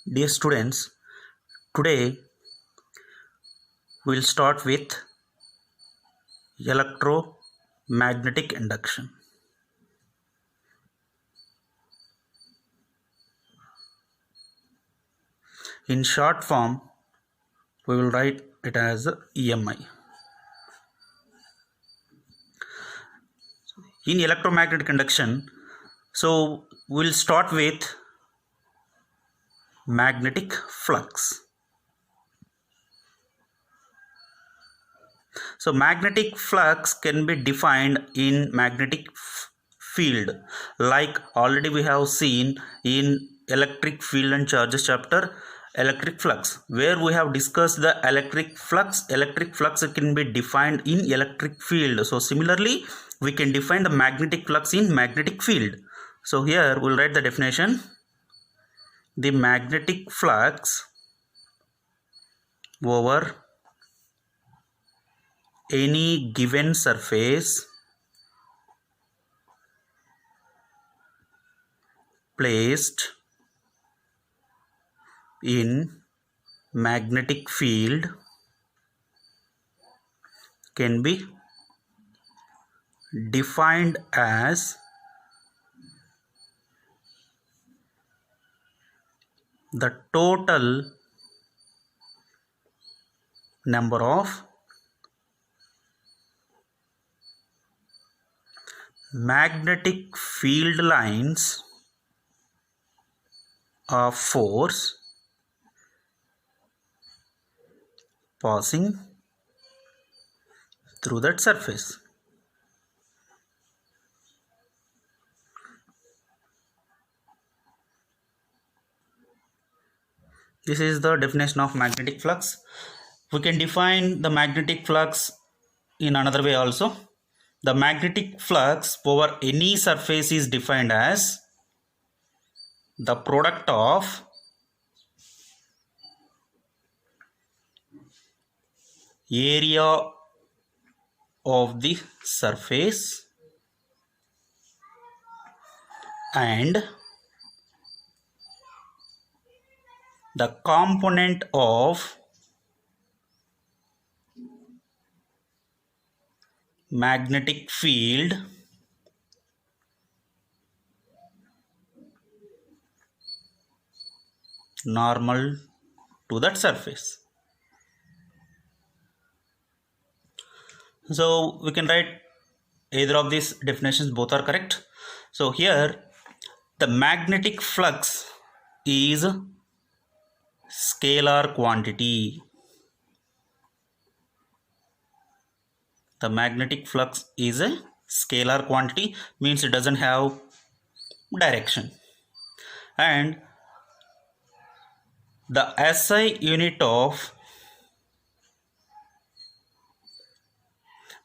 Dear students, today we'll start with electromagnetic induction. In short form, we will write it as EMI. In electromagnetic induction, so we'll start with magnetic flux. So magnetic flux can be defined in magnetic field, like already we have seen in electric field and charges chapter, electric flux, where we have discussed the electric flux can be defined in electric field. So similarly we can define the magnetic flux in magnetic field. So here we'll write the definition. The magnetic flux over any given surface placed in magnetic field can be defined as the total number of magnetic field lines of force passing through that surface. This is the definition of magnetic flux. We can define the magnetic flux in another way also. The magnetic flux over any surface is defined as the product of area of the surface and the component of magnetic field normal to that surface. So we can write either of these definitions, both are correct. So here the magnetic flux is scalar quantity. The magnetic flux is a scalar quantity, means it doesn't have direction, and the SI unit of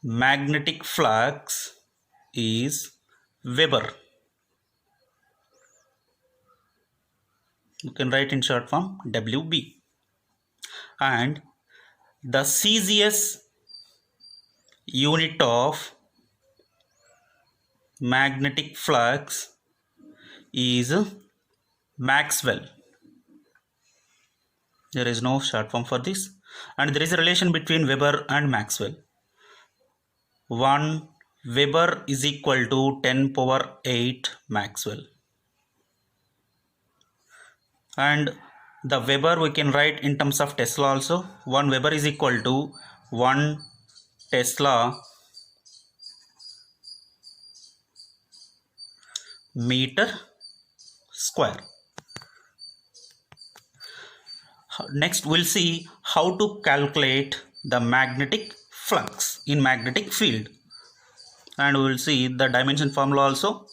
magnetic flux is Weber. You can write in short form WB, and the CGS unit of magnetic flux is Maxwell. There is no short form for this, and there is a relation between Weber and Maxwell. 1 Weber is equal to 10 power 8 Maxwell, and the Weber we can write in terms of Tesla also. 1 Weber is equal to 1 Tesla meter square. Next we'll see how to calculate the magnetic flux in magnetic field, and we will see the dimension formula also.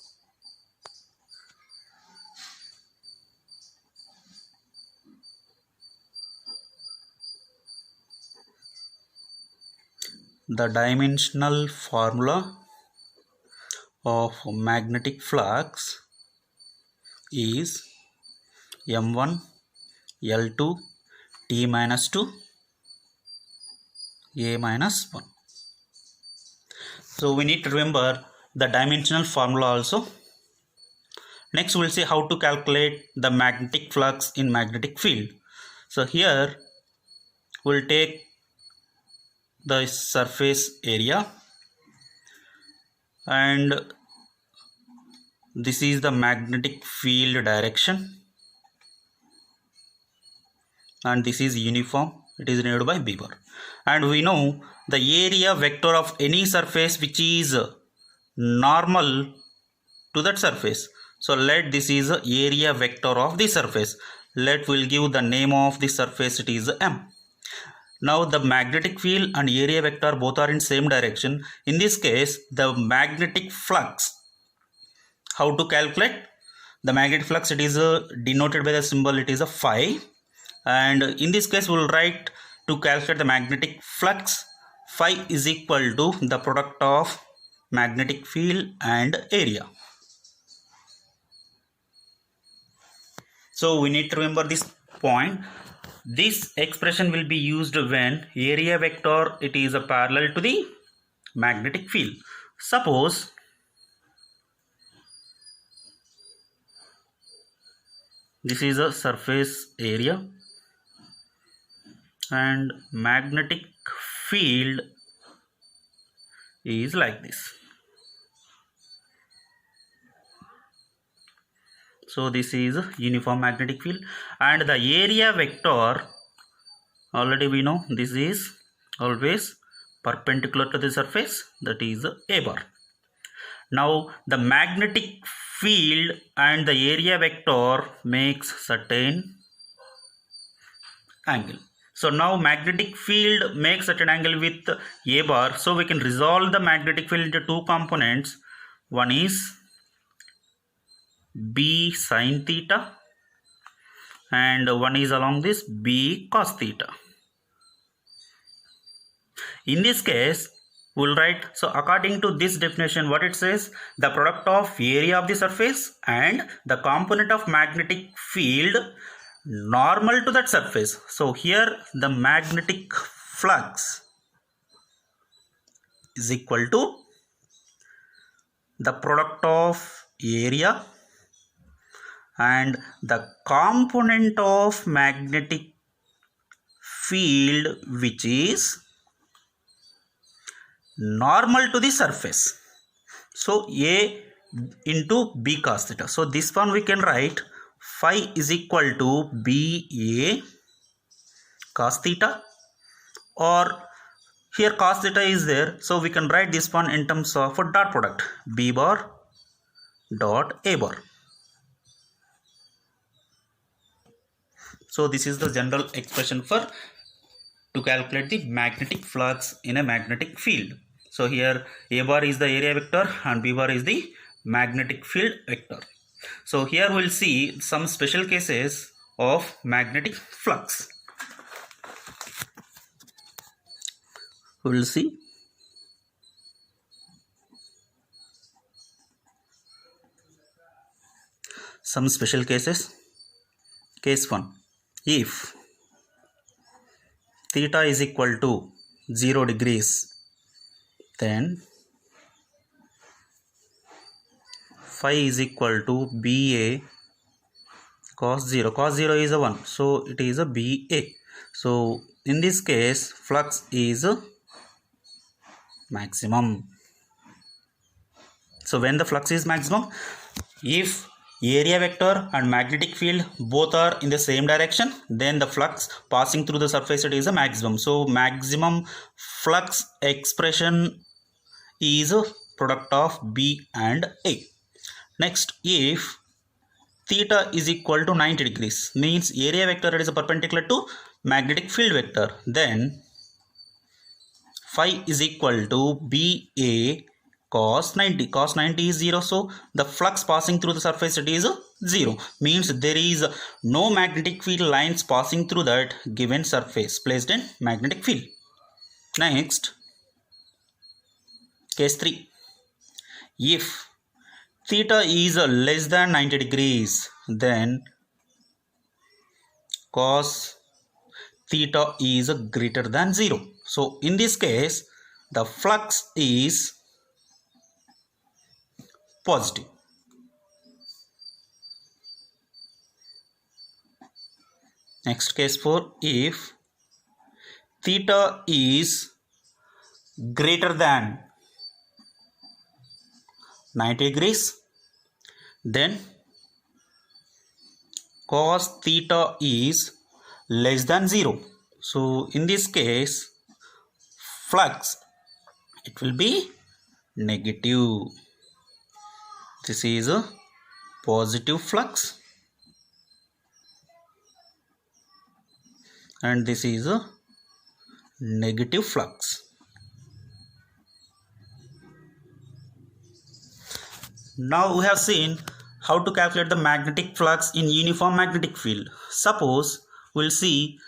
The dimensional formula of magnetic flux is M1 L2 T minus 2 A minus 1. So we need to remember the dimensional formula also. Next we'll see how to calculate the magnetic flux in magnetic field. So here we'll take the surface area, and this is the magnetic field direction, and this is uniform, it is denoted by B bar. And we know the area vector of any surface which is normal to that surface. So let this is the area vector of the surface. Let we'll give the name of the surface, it is M. Now the magnetic field and area vector both are in same direction. In this case, the magnetic flux, how to calculate the magnetic flux? It is denoted by the symbol, it is a phi. And in this case we will write, to calculate the magnetic flux, phi is equal to the product of magnetic field and area. So we need to remember this point. This expression will be used when area vector, it is a parallel to the magnetic field. Suppose this is a surface area and magnetic field is like this. So this is uniform magnetic field, and the area vector, already we know this is always perpendicular to the surface, that is A bar. Now the magnetic field and the area vector makes certain angle. So now magnetic field makes certain angle with A bar. So we can resolve the magnetic field into two components. One is B sin theta and one is along this B cos theta. In this case, we'll write, so according to this definition, what it says, the product of area of the surface and the component of magnetic field normal to that surface. So here the magnetic flux is equal to the product of area and the component of magnetic field which is normal to the surface. So A into B cos theta. So this one we can write phi is equal to BA cos theta, or here cos theta is there, so we can write this one in terms of a dot product, B bar dot A bar. So this is the general expression for to calculate the magnetic flux in a magnetic field. So here A bar is the area vector and B bar is the magnetic field vector. So here we'll see some special cases of magnetic flux. We'll see some special cases. Case 1. If theta is equal to 0 degrees, then phi is equal to BA cos 0. Cos 0 is a 1, so it is a BA. So in this case, flux is maximum. So when the flux is maximum, if area vector and magnetic field both are in the same direction, then the flux passing through the surface, it is a maximum. So maximum flux expression is a product of B and A. Next, if theta is equal to 90 degrees, means area vector is perpendicular to magnetic field vector, then phi is equal to BA cos 90. Cos 90 is 0, so the flux passing through the surface, it is 0, means there is no magnetic field lines passing through that given surface placed in magnetic field. Next, case 3. If theta is less than 90 degrees, then cos theta is greater than 0. So in this case, the flux is positive. Next case 4, if theta is greater than 90 degrees, then cos theta is less than 0. So in this case, flux, it will be negative. This is a positive flux and this is a negative flux. Now we have seen how to calculate the magnetic flux in uniform magnetic field. Suppose we'll see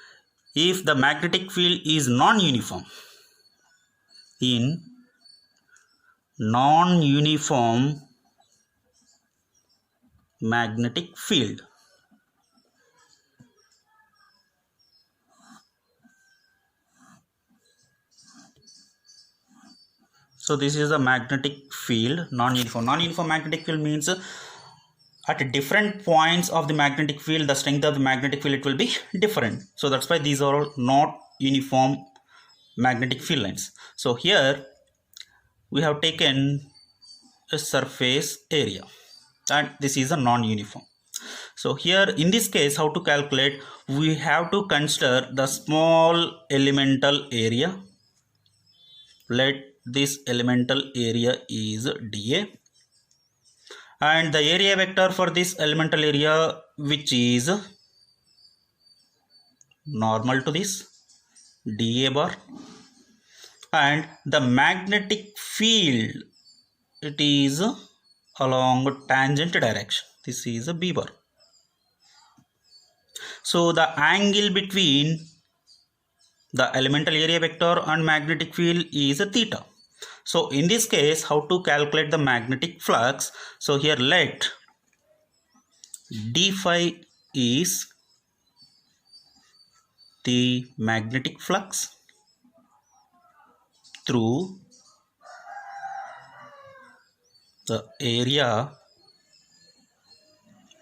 if the magnetic field is non-uniform. In non-uniform magnetic field, so this is a magnetic field, non-uniform. Non-uniform magnetic field means at different points of the magnetic field, the strength of the magnetic field, it will be different. So that's why these are all not uniform magnetic field lines. So here we have taken a surface area and this is a non-uniform. So here in this case, how to calculate, we have to consider the small elemental area. Let this elemental area is dA and the area vector for this elemental area, which is normal to this, dA bar, and the magnetic field, it is along tangent direction, this is a B bar. So the angle between the elemental area vector and magnetic field is a theta. So in this case, how to calculate the magnetic flux? So here let d phi is the magnetic flux through the area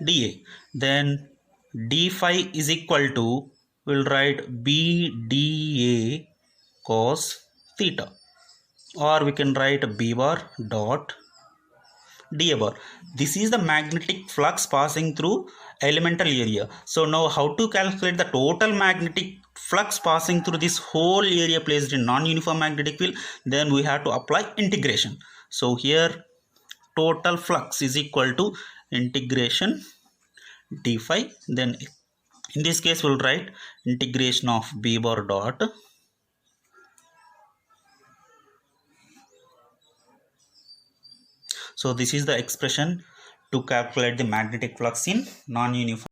dA. Then d phi is equal to, we'll write b dA cos theta, or we can write b bar dot dA bar. This is the magnetic flux passing through elemental area. So now how to calculate the total magnetic flux passing through this whole area placed in non-uniform magnetic field? Then we have to apply integration. So here total flux is equal to integration d phi. Then in this case we'll write integration of b bar dot So this is the expression to calculate the magnetic flux in non-uniform